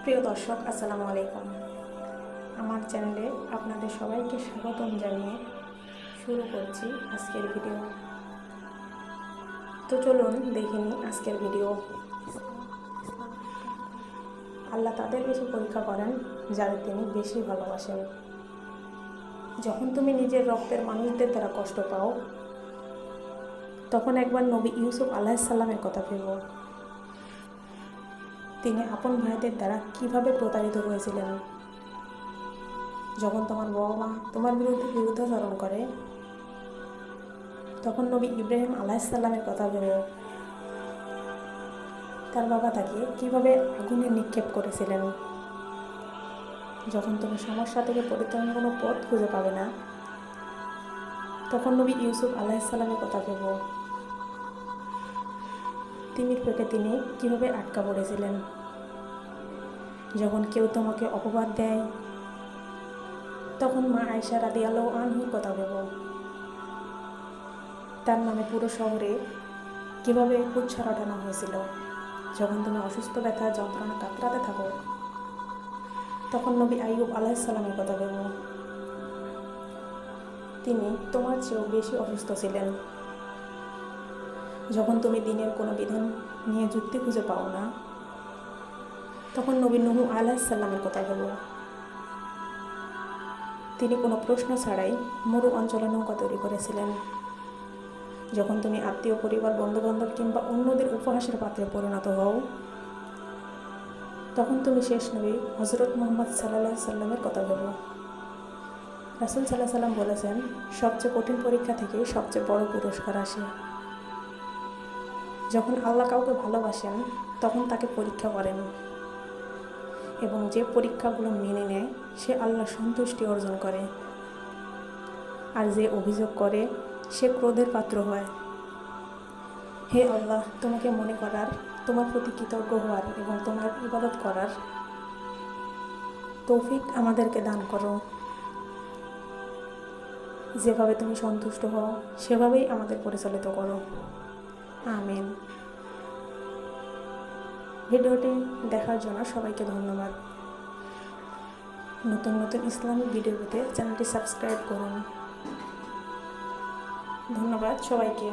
প্রিয় দর্শক, আসসালামু আলাইকুম। আমার চ্যানেলে আপনাদের সবাইকে স্বাগতম জানিয়ে শুরু করছি আজকের ভিডিও। তো চলুন দেখে নিই আজকের ভিডিও। আল্লাহ তাদের বেশি পরীক্ষা করেন যাদের তিনি বেশি ভালোবাসেন। যখন তুমি নিজের রক্তের মানুষদের দ্বারা কষ্ট পাও, তখন একবার নবী ইউসুফ আলাইহিস সালামের কথা ভেবো। তিনি আপন ভাইদের দ্বারা কিভাবে প্রতারিত হয়েছিলেন। যখন তোমার বাবা মা তোমার বিরুদ্ধে বিরুদ্ধাচরণ করে, তখন নবী ইব্রাহিম আলাইহিস সালামের কথা ভেবো। তার বাবা তাকে কিভাবে আগুনে নিক্ষেপ করেছিলেন। যখন তুমি সমস্যা থেকে পরিত্রাণের কোনো পথ খুঁজে পাবে না, তখন নবী ইউসুফ আলাইহিস সালামের কথা ভেবো। তিমির পেটে তিনি কিভাবে আটকা পড়েছিলেন। যখন কেউ তোমাকে অপবাদ দেয়, তখন মা আয়েশা রাদিয়াল্লাহু আনহুর কথা ভেবো। তার নামে পুরো শহরে কিভাবে কুৎসা রটানো হয়েছিল। যখন তুমি অসুস্থ ব্যথা যন্ত্রণা কাতরাতে থাকো, তখন নবী আইয়ুব আলাইহিস সালামের কথা ভেবো। তিনি তোমার চেয়েও বেশি অসুস্থ ছিলেন। যখন তুমি দিনের কোনো বিধান নিয়ে যুক্তি খুঁজে পাও না, তখন নবী নূহ আলাইহিস সালামের কথা ভেবো। তিনি কোনো প্রশ্ন ছাড়াই মরু অঞ্চলে নৌকা তৈরি করেছিলেন। যখন তুমি আত্মীয় পরিবার বন্ধুবান্ধব কিংবা অন্যদের উপহাসের পাত্রে পরিণত হও, তখন তুমি শেষ নবী হযরত মুহাম্মদ সাল্লাল্লাহু আলাইহি সাল্লামের কথা ভেবো। রাসূল সাল্লাল্লাহু আলাইহি সাল্লাম বলেছেন, সবচেয়ে কঠিন পরীক্ষা থেকে সবচেয়ে বড় পুরস্কার আসে। যখন আল্লাহ কাউকে ভালোবাসেন, তখন তাকে পরীক্ষা করেন, এবং যে পরীক্ষাগুলো মেনে নেয় সে আল্লাহর সন্তুষ্টি অর্জন করে। আর যে অভিযোগ করে সে ক্রোধের পাত্র হয়। হে আল্লাহ, তোমাকে মনে করার, তোমার প্রতি কৃতজ্ঞ হওয়ার এবং তোমার ইবাদত করার তৌফিক আমাদেরকে দান করো। যেভাবে তুমি সন্তুষ্ট হও সেভাবেই আমাদের পরিচালিত করো। আমিন। ভিডিওটি দেখার জন্য সবাইকে ধন্যবাদ। নতুন নতুন ইসলামিক ভিডিও পেতে চ্যানেলটি সাবস্ক্রাইব করুন। ধন্যবাদ সবাইকে।